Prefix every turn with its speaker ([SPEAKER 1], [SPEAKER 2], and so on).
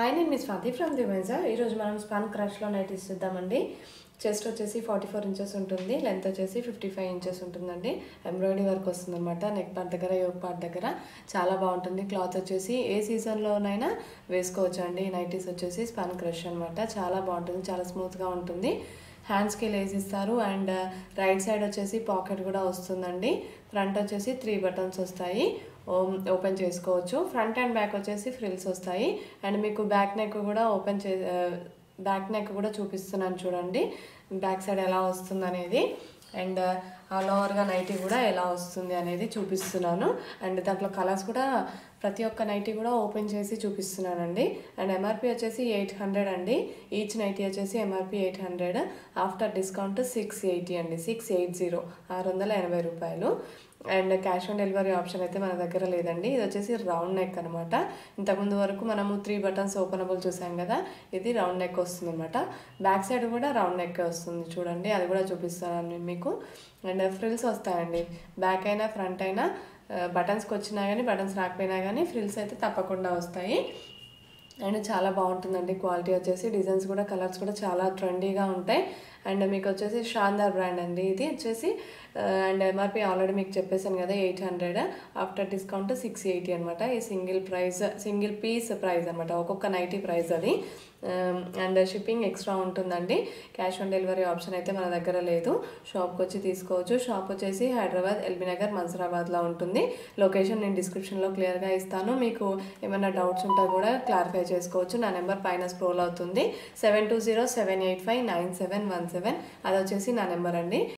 [SPEAKER 1] Hi, నేను మీ Swathi from దివెన్సా. ఈరోజు మనం స్పాన్ క్రష్లో నైటీస్ చూద్దామండి. చెస్ట్ వచ్చేసి 44 ఇంచెస్ ఉంటుంది, లెంత్ వచ్చేసి 55 ఇంచెస్ ఉంటుందండి. ఎంబ్రాయిడరీ వర్క్ వస్తుందన్నమాట. నెక్ పార్ట్ దగ్గర, యోక్ పార్ట్ దగ్గర చాలా బాగుంటుంది. క్లాత్ వచ్చేసి ఏ సీజన్లోనైనా వేసుకోవచ్చు అండి. ఈ నైటీస్ వచ్చేసి స్పాన్ క్రష్ అనమాట. చాలా బాగుంటుంది, చాలా స్మూత్గా ఉంటుంది. హ్యాండ్స్కి లేస్ ఇస్తారు అండ్ రైట్ సైడ్ వచ్చేసి పాకెట్ కూడా వస్తుందండి. ఫ్రంట్ వచ్చేసి 3 బటన్స్ వస్తాయి, ఓపెన్ చేసుకోవచ్చు. ఫ్రంట్ అండ్ బ్యాక్ వచ్చేసి ఫ్రిల్స్ వస్తాయి అండ్ మీకు బ్యాక్ నెక్ కూడా బ్యాక్ నెక్ కూడా చూపిస్తున్నాను చూడండి, బ్యాక్ సైడ్ ఎలా వస్తుంది అనేది. అండ్ ఆల్ ఓవర్గా నైటీ కూడా ఎలా వస్తుంది అనేది చూపిస్తున్నాను. అండ్ దాంట్లో కలర్స్ కూడా ప్రతి ఒక్క నైటీ కూడా ఓపెన్ చేసి చూపిస్తున్నానండి. అండ్ ఎంఆర్పి వచ్చేసి 800 అండి. ఈచ్ నైటీ వచ్చేసి ఎంఆర్పి 800. ఆఫ్టర్ డిస్కౌంట్ 680 అండి, 680, 680 రూపాయలు. And cash on delivery option అయితే మన దగ్గర లేదండి. ఇది వచ్చేసి రౌండ్ నెక్ అనమాట. ఇంతకుముందు వరకు మనము 3 బటన్స్ ఓపెనబుల్ చూసాం కదా, ఇది రౌండ్ నెక్ వస్తుంది అనమాట. బ్యాక్ సైడ్ కూడా రౌండ్ నెక్ వస్తుంది చూడండి, అది కూడా చూపిస్తాను మీకు. అండ్ ఫ్రిల్స్ వస్తాయండి, బ్యాక్ అయినా ఫ్రంట్ అయినా. బటన్స్కి వచ్చినా కానీ బటన్స్ రాకపోయినా కానీ ఫ్రిల్స్ అయితే తప్పకుండా వస్తాయి. అండ్ చాలా బాగుంటుందండి. క్వాలిటీ వచ్చేసి డిజైన్స్ కూడా, కలర్స్ కూడా చాలా ట్రెండీగా ఉంటాయి. అండ్ మీకు వచ్చేసి షాందార్ బ్రాండ్ అండి ఇది వచ్చేసి. అండ్ ఎంఆర్పి ఆల్రెడీ మీకు చెప్పేసాను కదా 800, ఆఫ్టర్ డిస్కౌంట్ 680 అనమాట. ఈ సింగిల్ పీస్ ప్రైస్ అనమాట, ఒక్కొక్క నైటీ ప్రైస్ అది. అండ్ షిప్పింగ్ ఎక్స్ట్రా ఉంటుందండి. క్యాష్ ఆన్ డెలివరీ ఆప్షన్ అయితే మన దగ్గర లేదు. షాప్కి వచ్చి తీసుకోవచ్చు. షాప్ వచ్చేసి హైదరాబాద్, ఎల్బీ నగర్, మన్సూరాబాద్లో ఉంటుంది. లొకేషన్ నేను డిస్క్రిప్షన్లో క్లియర్గా ఇస్తాను. మీకు ఏమైనా డౌట్స్ ఉంటే కూడా క్లారిఫై చేసుకోవచ్చు. నా నెంబర్ పైన స్క్రోల్ అవుతుంది, 7207859717. అది వచ్చేసి నా నెంబర్ అండి.